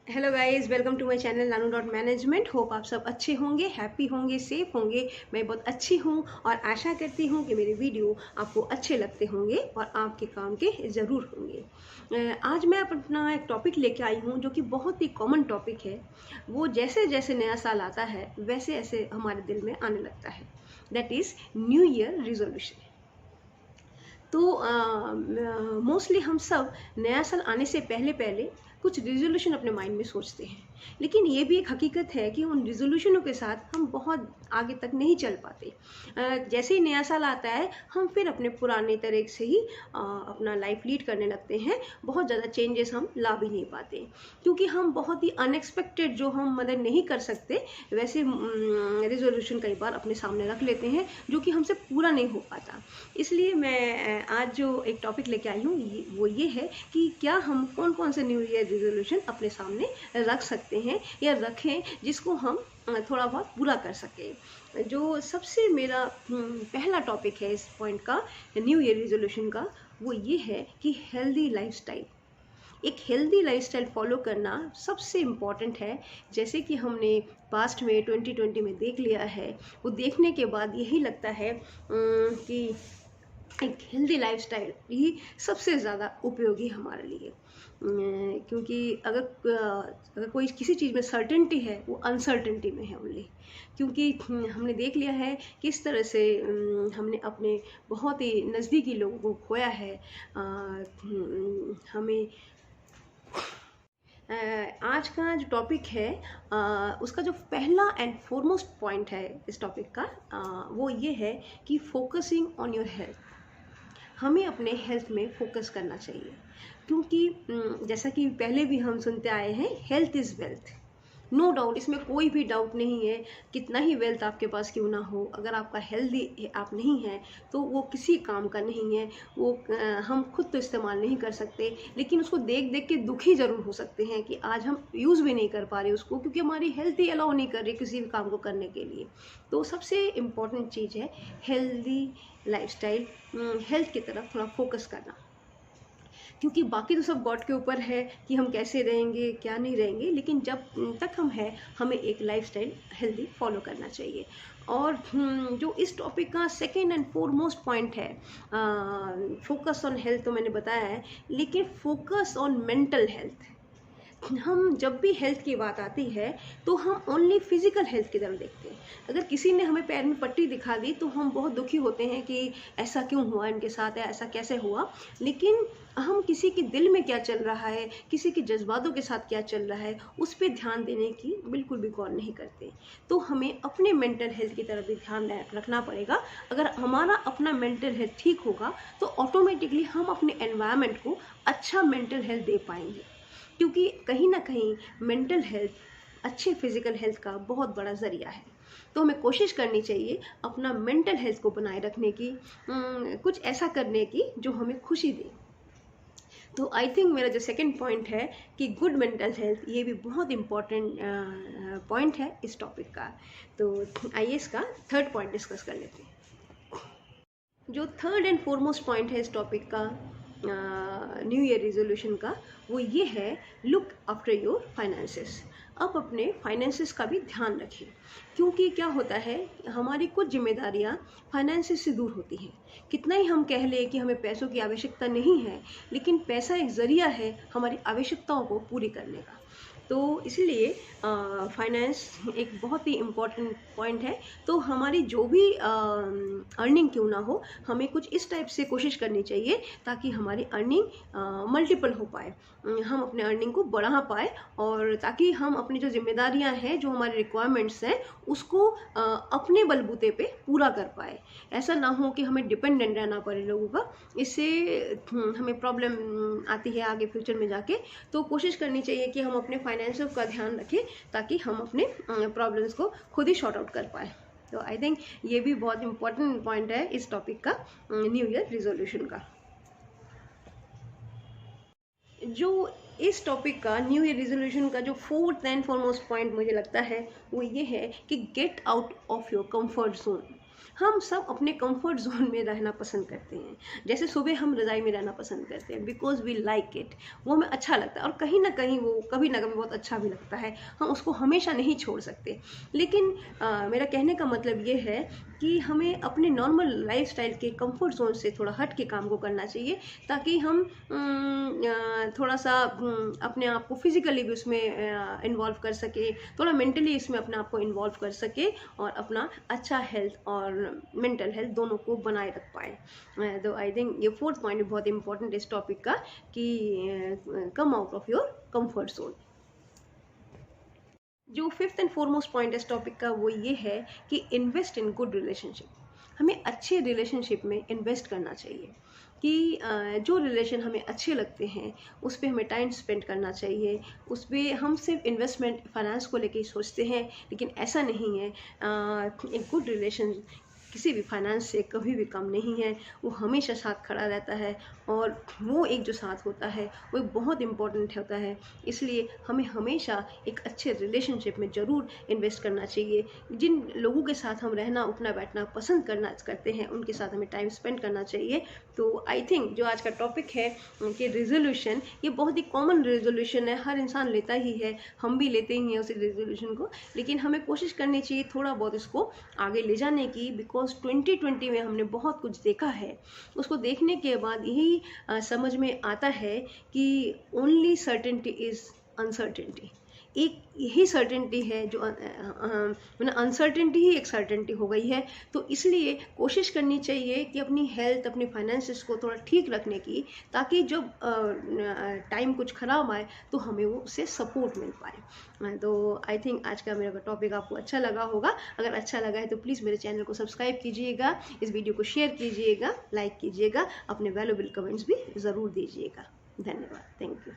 Hello guys, welcome to my channel Nanu dot management. Hope आप सब अच्छे होंगे, हैप्पी होंगे, सेफ होंगे। मैं बहुत अच्छी हूँ और आशा करती हूँ कि मेरे वीडियो आपको अच्छे लगते होंगे और आपके काम के ज़रूर होंगे। आज मैं अपना एक टॉपिक लेके आई हूँ जो कि बहुत ही कॉमन टॉपिक है। वो जैसे जैसे नया साल आता है वैसे ऐसे हमारे दिल में आने लगता है। That is new year resolution. तो मोस्टली हम सब नया साल आने से पहले पहले कुछ रिजोल्यूशन अपने माइंड में सोचते हैं, लेकिन ये भी एक हकीकत है कि उन रिजोल्यूशनों के साथ हम बहुत आगे तक नहीं चल पाते। जैसे ही नया साल आता है हम फिर अपने पुराने तरीके से ही अपना लाइफ लीड करने लगते हैं। बहुत ज़्यादा चेंजेस हम ला भी नहीं पाते क्योंकि हम बहुत ही अनएक्सपेक्टेड जो हम मदद नहीं कर सकते वैसे रिजोल्यूशन कई बार अपने सामने रख लेते हैं जो कि हमसे पूरा नहीं हो पाता। इसलिए मैं आज जो एक टॉपिक लेके आई हूँ वो ये है कि क्या हम कौन कौन से न्यू ईयर रिजोल्यूशन अपने सामने रख सकते हैं या रखें जिसको हम थोड़ा बहुत पूरा कर सकें। जो सबसे मेरा पहला टॉपिक है इस पॉइंट का, न्यू ईयर रिजोल्यूशन का, वो ये है कि हेल्दी लाइफस्टाइल। एक हेल्दी लाइफस्टाइल फॉलो करना सबसे इम्पॉर्टेंट है। जैसे कि हमने पास्ट में 2020 में देख लिया है, वो देखने के बाद यही लगता है कि एक हेल्दी लाइफस्टाइल ही सबसे ज़्यादा उपयोगी हमारे लिए। क्योंकि अगर कोई किसी चीज़ में सर्टेनिटी है वो अनसर्टेनिटी में है ओनली। क्योंकि हमने देख लिया है किस तरह से हमने अपने बहुत ही नज़दीकी लोगों को खोया है। हमें आज का जो टॉपिक है उसका जो पहला एंड फॉरमोस्ट पॉइंट है इस टॉपिक का, वो ये है कि फोकसिंग ऑन योर हेल्थ। हमें अपने हेल्थ में फोकस करना चाहिए क्योंकि जैसा कि पहले भी हम सुनते आए हैं, health is wealth. No doubt, इसमें कोई भी डाउट नहीं है। कितना ही वेल्थ आपके पास क्यों ना हो, अगर आपका हेल्दी आप नहीं है तो वो किसी काम का नहीं है। वो हम खुद तो इस्तेमाल नहीं कर सकते, लेकिन उसको देख देख के दुखी ज़रूर हो सकते हैं कि आज हम यूज़ भी नहीं कर पा रहे उसको क्योंकि हमारी हेल्थ ही अलाउ नहीं कर रही किसी भी काम को करने के लिए। तो सबसे इम्पॉर्टेंट चीज़ है हेल्दी लाइफस्टाइल, हेल्थ की तरफ थोड़ा फोकस करना। क्योंकि बाकी तो सब गॉड के ऊपर है कि हम कैसे रहेंगे क्या नहीं रहेंगे, लेकिन जब तक हम हैं हमें एक लाइफस्टाइल हेल्दी फॉलो करना चाहिए। और जो इस टॉपिक का सेकेंड एंड फोरमोस्ट पॉइंट है, फोकस ऑन हेल्थ तो मैंने बताया है, लेकिन फोकस ऑन मेंटल हेल्थ। हम जब भी हेल्थ की बात आती है तो हम ओनली फिजिकल हेल्थ की तरफ देखते हैं। अगर किसी ने हमें पैर में पट्टी दिखा दी तो हम बहुत दुखी होते हैं कि ऐसा क्यों हुआ इनके साथ, है ऐसा कैसे हुआ। लेकिन हम किसी के दिल में क्या चल रहा है, किसी के जज्बातों के साथ क्या चल रहा है, उस पर ध्यान देने की बिल्कुल भी गौर नहीं करते। तो हमें अपने मेंटल हेल्थ की तरफ भी ध्यान रखना पड़ेगा। अगर हमारा अपना मेंटल हेल्थ ठीक होगा तो ऑटोमेटिकली हम अपने एनवायरनमेंट को अच्छा मेंटल हेल्थ दे पाएंगे। क्योंकि कहीं ना कहीं मेंटल हेल्थ अच्छे फिजिकल हेल्थ का बहुत बड़ा ज़रिया है। तो हमें कोशिश करनी चाहिए अपना मेंटल हेल्थ को बनाए रखने की, कुछ ऐसा करने की जो हमें खुशी दे। तो आई थिंक मेरा जो सेकंड पॉइंट है कि गुड मेंटल हेल्थ, ये भी बहुत इम्पॉर्टेंट पॉइंट है इस टॉपिक का। तो आइए इसका थर्ड पॉइंट डिस्कस कर लेते हैं। जो थर्ड एंड फोरमोस्ट पॉइंट है इस टॉपिक का, न्यू ईयर रिजोल्यूशन का, वो ये है लुक आफ्टर योर फाइनेंसेस। अब अपने फाइनेंसेस का भी ध्यान रखें क्योंकि क्या होता है, हमारी कुछ जिम्मेदारियां फाइनेंसेस से दूर होती हैं। कितना ही हम कह लें कि हमें पैसों की आवश्यकता नहीं है, लेकिन पैसा एक ज़रिया है हमारी आवश्यकताओं को पूरी करने का। तो इसलिए फाइनेंस एक बहुत ही इम्पॉर्टेंट पॉइंट है। तो हमारी जो भी अर्निंग क्यों ना हो, हमें कुछ इस टाइप से कोशिश करनी चाहिए ताकि हमारी अर्निंग मल्टीपल हो पाए, हम अपने अर्निंग को बढ़ा पाए, और ताकि हम अपनी जो जिम्मेदारियां हैं, जो हमारी रिक्वायरमेंट्स हैं, उसको अपने बलबूते पे पूरा कर पाए। ऐसा ना हो कि हमें डिपेंडेंट रहना पड़े लोगों का। इससे हमें प्रॉब्लम आती है आगे फ्यूचर में जाके। तो कोशिश करनी चाहिए कि हम अपने फाइनेंशियल का ध्यान रखें ताकि हम अपने प्रॉब्लम्स को खुद ही शॉर्ट आउट कर पाए। तो आई थिंक ये भी बहुत इंपॉर्टेंट पॉइंट है इस टॉपिक का, न्यू ईयर रिजोल्यूशन का। जो इस टॉपिक का न्यू ईयर रिजोल्यूशन का जो फोर्थ एंड फॉरमोस्ट पॉइंट मुझे लगता है वो ये है कि get out of your comfort zone. हम सब अपने कंफर्ट जोन में रहना पसंद करते हैं। जैसे सुबह हम रज़ाई में रहना पसंद करते हैं बिकॉज वी लाइक इट, वो हमें अच्छा लगता है और कहीं ना कहीं वो कभी ना कभी बहुत अच्छा भी लगता है, हम उसको हमेशा नहीं छोड़ सकते। लेकिन मेरा कहने का मतलब ये है कि हमें अपने नॉर्मल लाइफस्टाइल के कंफर्ट जोन से थोड़ा हट के काम को करना चाहिए, ताकि हम थोड़ा सा अपने आप को फिजिकली भी उसमें इन्वॉल्व कर सके, थोड़ा मेंटली इसमें अपने आप को इन्वॉल्व कर सके और अपना अच्छा हेल्थ और मेंटल हेल्थ दोनों को बनाए रख पाए। तो आई थिंक ये फोर्थ पॉइंट बहुत इंपॉर्टेंट इस टॉपिक का कि come out of your comfort zone. जो फिफ्थ एंड फॉरमोस्ट पॉइंट इस टॉपिक का वो ये है कि इन्वेस्ट इन गुड रिलेशनशिप। हमें अच्छे रिलेशनशिप में इन्वेस्ट करना चाहिए कि जो रिलेशन हमें अच्छे लगते हैं उस पर हमें टाइम स्पेंड करना चाहिए। उस पर हम सिर्फ इन्वेस्टमेंट फाइनेंस को लेके ही सोचते हैं, लेकिन ऐसा नहीं है। एक गुड रिलेशन किसी भी फाइनेंस से कभी भी कम नहीं है, वो हमेशा साथ खड़ा रहता है और वो एक जो साथ होता है वो एक बहुत इम्पॉर्टेंट होता है। इसलिए हमें हमेशा एक अच्छे रिलेशनशिप में ज़रूर इन्वेस्ट करना चाहिए। जिन लोगों के साथ हम रहना उठना बैठना पसंद करते हैं उनके साथ हमें टाइम स्पेंड करना चाहिए। तो आई थिंक जो आज का टॉपिक है कि रिजोल्यूशन, ये बहुत ही कॉमन रिजोल्यूशन है, हर इंसान लेता ही है, हम भी लेते ही हैं उस रिजोल्यूशन को, लेकिन हमें कोशिश करनी चाहिए थोड़ा बहुत इसको आगे ले जाने की। बिकॉज 2020 में हमने बहुत कुछ देखा है, उसको देखने के बाद यही समझ में आता है कि ओनली सर्टेनिटी इज अनसर्टेनिटी। एक यही सर्टेनिटी है जो मतलब अनसर्टेनिटी ही एक सर्टेनिटी हो गई है। तो इसलिए कोशिश करनी चाहिए कि अपनी हेल्थ अपने फाइनेंसिस को थोड़ा ठीक रखने की, ताकि जब टाइम कुछ खराब आए तो हमें वो उससे सपोर्ट मिल पाए। तो आई थिंक आज का मेरा टॉपिक आपको अच्छा लगा होगा। अगर अच्छा लगा है तो प्लीज़ मेरे चैनल को सब्सक्राइब कीजिएगा, इस वीडियो को शेयर कीजिएगा, लाइक कीजिएगा, अपने वैल्यूएबल कमेंट्स भी ज़रूर दीजिएगा। धन्यवाद, थैंक यू।